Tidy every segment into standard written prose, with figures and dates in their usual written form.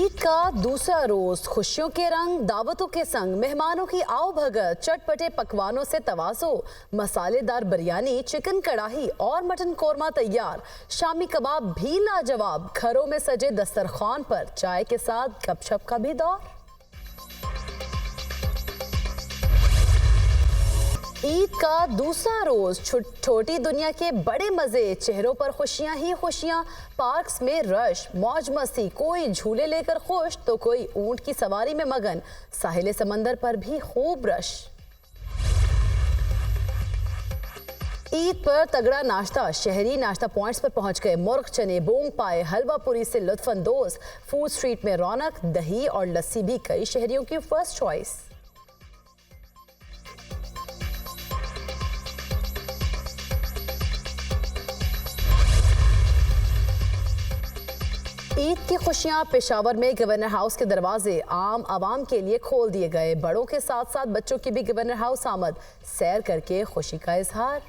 ईद का दूसरा रोज खुशियों के रंग, दावतों के संग मेहमानों की आओ भगत, चटपटे पकवानों से तवाज़ो, मसालेदार बिरयानी, चिकन कढ़ाई और मटन कोरमा तैयार। शामी कबाब भी लाजवाब। घरों में सजे दस्तरखान पर चाय के साथ गपशप का भी दौर। ईद का दूसरा रोज, छोटी दुनिया के बड़े मजे, चेहरों पर खुशियां ही खुशियां। पार्क्स में रश, मौज मस्ती, कोई झूले लेकर खुश तो कोई ऊंट की सवारी में मगन। साहिल समंदर पर भी खूब रश। ईद पर तगड़ा नाश्ता, शहरी नाश्ता पॉइंट्स पर पहुंच गए। मुर्ग चने, बोंग पाए, हलवा पूरी से लुत्फानंदोज। फूड स्ट्रीट में रौनक, दही और लस्सी भी कई शहरियों की फर्स्ट चॉइस। ईद की खुशियां, पेशावर में गवर्नर हाउस के दरवाजे आम आवाम के लिए खोल दिए गए। बड़ों के साथ साथ बच्चों की भी गवर्नर हाउस आमद, सैर करके खुशी का इजहार।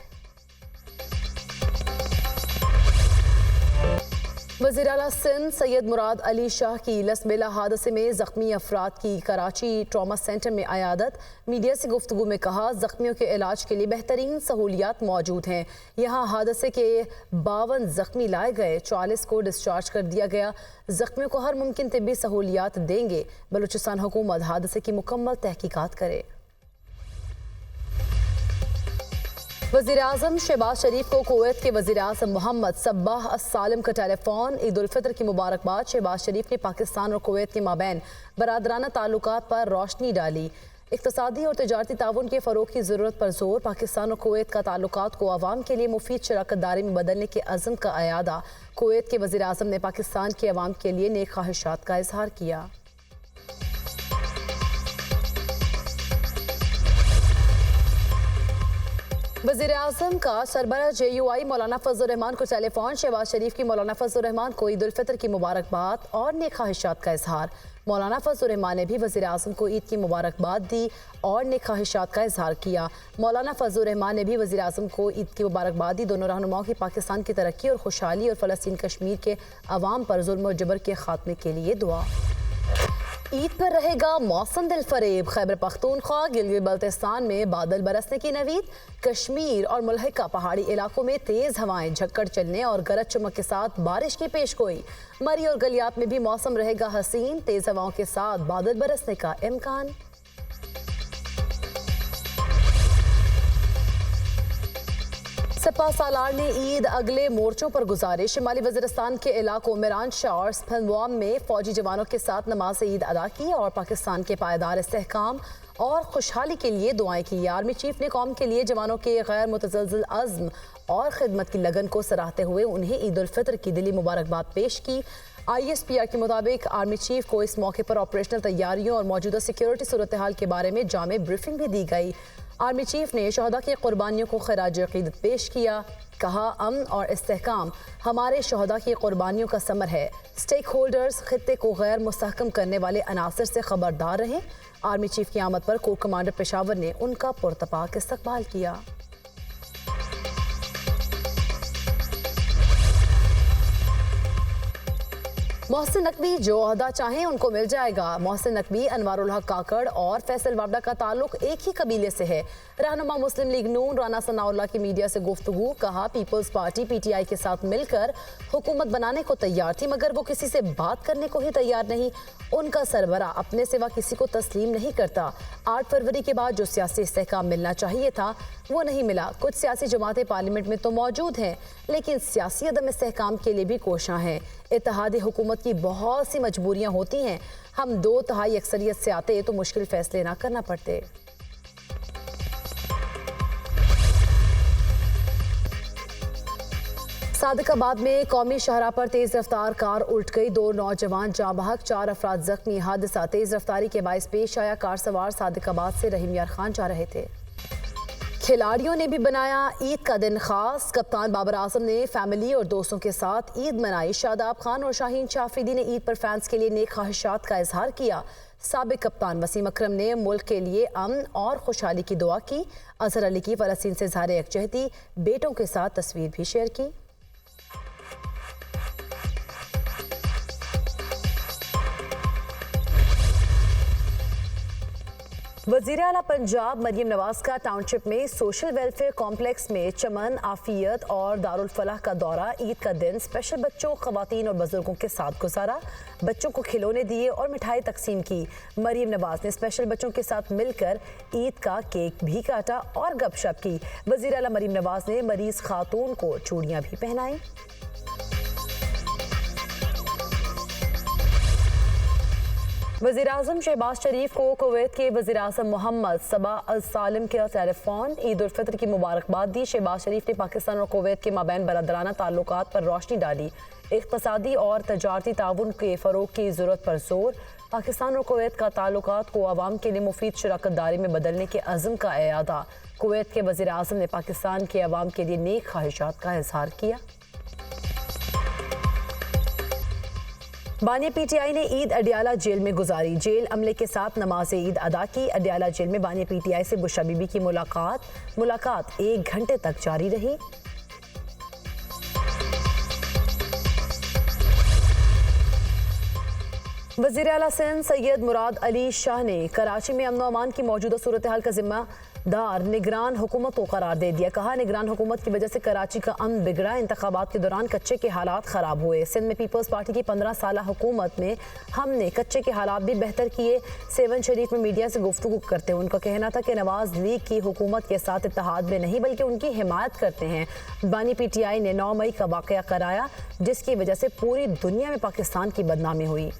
वज़ीर आला सिंध सैयद मुराद अली शाह की लसमेला हादसे में जख्मी अफराद की कराची ट्रॉमा सेंटर में अयादत। मीडिया से गुफ्तगू में कहा, जख्मियों के इलाज के लिए बेहतरीन सहूलियात मौजूद हैं। यहाँ हादसे के 52 जख्मी लाए गए, 40 को डिस्चार्ज कर दिया गया। जख्मियों को हर मुमकिन तिब्बी सहूलियात देंगे। बलूचिस्तान हुकूमत हादसे की मुकम्मल तहकीकात करे। वज़ीर आज़म शहबाज शरीफ को कुवैत के वज़ीर आज़म मोहम्मद सब्बाह अस्सालिम का टेलीफोन। ईद उल फितर की मुबारकबाद। शहबाज शरीफ ने पाकिस्तान और कुवैत के माबैन बरादराना ताल्लुकात पर रोशनी डाली। इक़्तिसादी और तिजारती ताउन के फ़रोग़ की ज़रूरत पर जोर। पाकिस्तान और कुवैत का ताल्लुकात को अवाम के लिए मुफीद शराकत दारी में बदलने के अज़्म का अयादा। कुवैत के वज़ीर आज़म ने पाकिस्तान के अवाम के लिए नेक ख्वाहिशात का इजहार किया। वज़ीर आज़म का सरबराह JUI मौलाना फजल रहमान को टेलीफोन। शहबाज शरीफ की मौलाना फजल रहमान को ईद उल फितर की मुबारकबाद और नेक ख्वाहिशात का इजहार। मौलाना फजल रहमान ने भी वज़ीर आज़म को ईद की मुबारकबाद दी और नेक ख्वाहिशात का इजहार किया। मौलाना फजल रहमान ने भी वज़ीर आज़म को ईद की मुबारकबाद दी। दोनों रहनुमाओं की पाकिस्तान की तरक्की और खुशहाली और फ़लस्तीन कश्मीर के अवाम पर जुल्म और जबर के खात्मे के लिए दुआ। ईद पर रहेगा मौसम दिलफरेब। खैबर पख्तूनख्वा, गिलगित बल्तिस्तान में बादल बरसने की नवीद। कश्मीर और मुल्हिका पहाड़ी इलाकों में तेज हवाएं, झक्कड़ चलने और गरज चमक के साथ बारिश की पेशगोई। मरी और गलियात में भी मौसम रहेगा हसीन, तेज हवाओं के साथ बादल बरसने का इम्कान। सपा सालार ने ईद अगले मोर्चों पर गुजारे। शिमाली वज़ीरिस्तान के इलाकों मिरान शाह और स्फनवाम में फौजी जवानों के साथ नमाज ईद अदा की और पाकिस्तान के पायदार इस्तेहकाम और खुशहाली के लिए दुआएं की। आर्मी चीफ ने कौम के लिए जवानों के गैर मुतज़लज़ल अज़्म और खिदमत की लगन को सराहते हुए उन्हें ईद उल फितर की दिली मुबारकबाद पेश की। ISPR के मुताबिक आर्मी चीफ को इस मौके पर ऑपरेशनल तैयारियों और मौजूदा सिक्योरिटी सूरत हाल के बारे में जामे ब्रीफिंग भी दी गई। आर्मी चीफ ने शहदा की कुर्बानियों को खराज अक़ीदत पेश किया। कहा, अमन और इस्तेहकाम हमारे शहदा की कुर्बानियों का समर है। स्टेक होल्डर्स खित्ते को गैर मुस्तहकम करने वाले अनासर से खबरदार रहें। आर्मी चीफ की आमद पर कोर कमांडर पेशावर ने उनका पुरतपाक इस्तकबाल किया। मोहसिन नकवी जो ओहदा चाहें उनको मिल जाएगा। मोहसिन नकवी, अनवारुल हक काकड़ और फैसल वावड़ा का ताल्लुक एक ही कबीले से है। रहनुमा मुस्लिम लीग नून राना सनाउल्लाह की मीडिया से गुफ्तगू। कहा, पीपल्स पार्टी PTI के साथ मिलकर हुकूमत बनाने को तैयार थी, मगर वो किसी से बात करने को ही तैयार नहीं। उनका सरबरा अपने सिवा किसी को तस्लीम नहीं करता। 8 फरवरी के बाद जो सियासी इस्तेहकाम मिलना चाहिए था वो नहीं मिला। कुछ सियासी जमातें पार्लियामेंट में तो मौजूद हैं, लेकिन सियासी अदम इस्तेहकाम के लिए भी कोशां हैं। इत्तेहादी हुकूमत की बहुत सी मजबूरियां होती हैं। हम 2/3 अक्सरियत से आते तो मुश्किल फैसले ना करना पड़ते। सादिकाबाद में कौमी शाहराह पर तेज रफ्तार कार उल्ट गई। 2 नौजवान जाँ बहक, 4 अफराद जख्मी। हादसा तेज रफ्तारी के बाइस पेश आया। कार सवार सादिकाबाद से रहीम यार खान जा रहे थे। खिलाड़ियों ने भी बनाया ईद का दिन खास। कप्तान बाबर आजम ने फैमिली और दोस्तों के साथ ईद मनाई। शादाब खान और शाहीन शाफरीदी ने ईद पर फैंस के लिए नेक ख्वाहिशात का इजहार किया। साबिक कप्तान वसीम अकरम ने मुल्क के लिए अमन और खुशहाली की दुआ की। अजहर अली की फ़लस्तीन से इज़हार यकजहती, बेटों के साथ तस्वीर भी शेयर की। वज़ीर आला पंजाब मरियम नवाज का टाउनशिप में सोशल वेलफेयर कॉम्प्लेक्स में चमन, आफियत और दारुल फलाह का दौरा। ईद का दिन स्पेशल बच्चों, खवातीन और बुजुर्गों के साथ गुजारा। बच्चों को खिलौने दिए और मिठाई तकसीम की। मरियम नवाज ने स्पेशल बच्चों के साथ मिलकर ईद का केक भी काटा और गपशप की। वज़ीर आला मरियम नवाज ने मरीज खातून को चूड़ियां भी पहनाई। वज़ीर-ए-आज़म शहबाज शरीफ को कुवैत के वज़ीर-ए-आज़म मोहम्मद सबा अल सालिम के टेलीफोन ईद उल फितर की मुबारकबाद दी। शहबाज शरीफ ने पाकिस्तान और कुवैत के माबैन बरदराना ताल्लुकात पर रोशनी डाली। इक़्तिसादी और तजारती ताउन के फ़रोग़ की ज़रूरत पर जोर। पाकिस्तान और कुवैत का ताल्लुकात को आवाम के लिए मुफीद शराकत दारी में बदलने के अज़्म का एआदा। कुवैत के वज़ीर-ए-आज़म ने पाकिस्तान के अवाम के लिए नेक ख्वाहिशात का इज़हार किया। बानिया पीटीआई ने ईद अडियाला जेल में गुजारी। जेल अमले के साथ नमाज ईद अदा की। अडियाला जेल में बानिया पीटीआई से बुशरा बीबी की मुलाकात 1 घंटे तक जारी रही। वज़ीर आला सिंध सैयद मुराद अली शाह ने कराची में अमन व अमान की मौजूदा सूरत हाल का जिम्मेदार निगरान हुकूमत को करार दे दिया। कहा, निगरान हुकूमत की वजह से कराची का अमन बिगड़ा। इंतखाबात के दौरान कच्चे के हालात ख़राब हुए। सिंध में पीपल्स पार्टी की 15 साल हुकूमत में हमने कच्चे के हालात भी बेहतर किए। सेवन शरीफ में मीडिया से गुफ्तगू करते हुए उनका कहना था कि नवाज लीग की हुकूमत के साथ इत्तेहाद में नहीं बल्कि उनकी हिमायत करते हैं। बानी पीटीआई ने 9 मई का वाक़या कराया जिसकी वजह से पूरी दुनिया में पाकिस्तान की बदनामी हुई।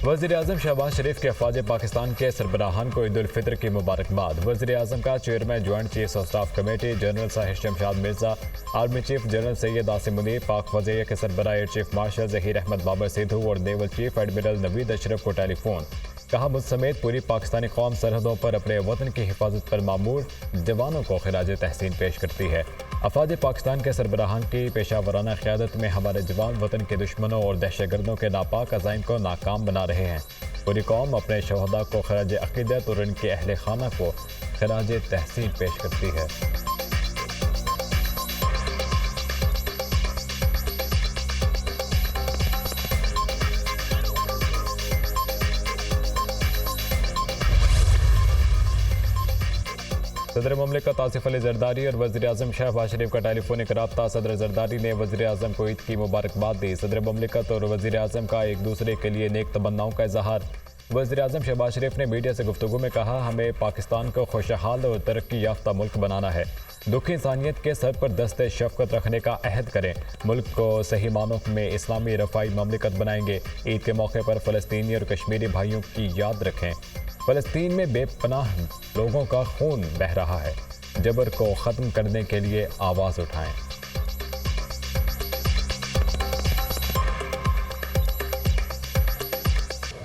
वज़ीर-ए-आज़म शहबाज शरीफ के अफवाज पाकिस्तान के सरबराहान को ईद उल फितर की मुबारकबाद। वज़ीर-ए-आज़म का chairman joint chief of staff committee general Sahir Shamshad Mirza, army chief general Syed Asim Munir, Pak वज़ीर के सरबराह air chief marshal Zaheer Ahmed Babar Sidhu और naval chief admiral Naveed Ashraf को टेलीफोन। कहा, मुझ समेत पूरी पाकिस्तानी कौम सरहदों पर अपने वतन की हिफाजत पर मामूर जवानों को खिराज तहसीन पेश करती है। अफवाज पाकिस्तान के सरबराहान की पेशावराना क़यादत में हमारे जवान वतन के दुश्मनों और दहशतगर्दों के नापाक अज़ाइम को नाकाम बना रहे हैं। पूरी कौम अपने शहदा को खराज अक़ीदत और उनके अहले खाना को खराज तहसीन पेश करती है। सदर ममलिकत आसिफ अली जरदारी और वज़ीर-ए-आज़म शहबाज शरीफ का टेलीफोनिक रब्ता। सदर जरदारी ने वज़ीर-ए-आज़म को ईद की मुबारकबाद दी। सदर ममलिकत और वज़ीर-ए-आज़म का एक दूसरे के लिए नेक तमन्नाओं का इज़हार। वज़ीर-ए-आज़म शहबाज शरीफ ने मीडिया से गुफ्तगू में कहा, हमें पाकिस्तान को खुशहाल और तरक्की याफ्ता मुल्क बनाना है। दुखी इंसानियत के सर पर दस्ते शफ़क़त रखने का अहद करें। मुल्क को सही मानों में इस्लामी रफ़ाई ममलिकत बनाएंगे। ईद के मौके पर फ़लस्तीनी और कश्मीरी भाइयों की याद रखें। फ़लस्तीन में बेपनाह लोगों का खून बह रहा है। जबर को ख़त्म करने के लिए आवाज़ उठाएं।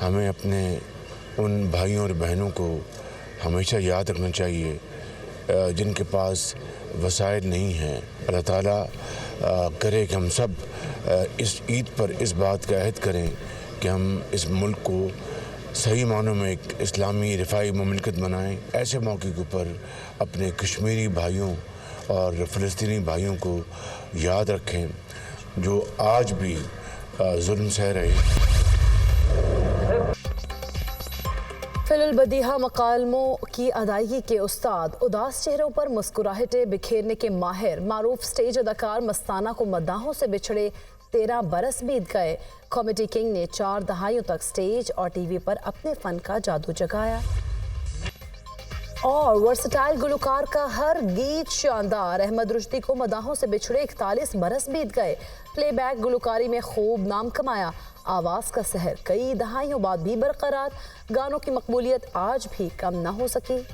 हमें अपने उन भाइयों और बहनों को हमेशा याद रखना चाहिए जिनके पास वसाइल नहीं हैं। अल्लाह ताला करे कि हम सब इस ईद पर इस बात का अहद करें कि हम इस मुल्क को सही मानों में एक इस्लामी रिफाई मुमलिकत बनाएं। ऐसे मौके के ऊपर अपने कश्मीरी भाइयों और फ़लस्तीनी भाइयों को याद रखें जो आज भी जुल्म सह रहे। फिलहाल बदीहा मकालमों की अदायगी के उस्ताद, उदास चेहरों पर मुस्कुराहटें बिखेरने के माहिर, मारूफ स्टेज अदाकार मस्ताना को मद्दाहों से बिछड़े 13 बरस बीत गए। कॉमेडी किंग ने 4 दहाइयों तक स्टेज और टीवी पर अपने फन का जादू जगाया। और वर्सटाइल गुलकार का हर गीत शानदार, अहमद रुश्दी को मदाहों से बिछड़े 41 बरस बीत गए। प्लेबैक गुलकारी में खूब नाम कमाया। आवाज़ का सहर कई दहाइयों बाद भी बरकरार, गानों की मकबूलियत आज भी कम न हो सकी।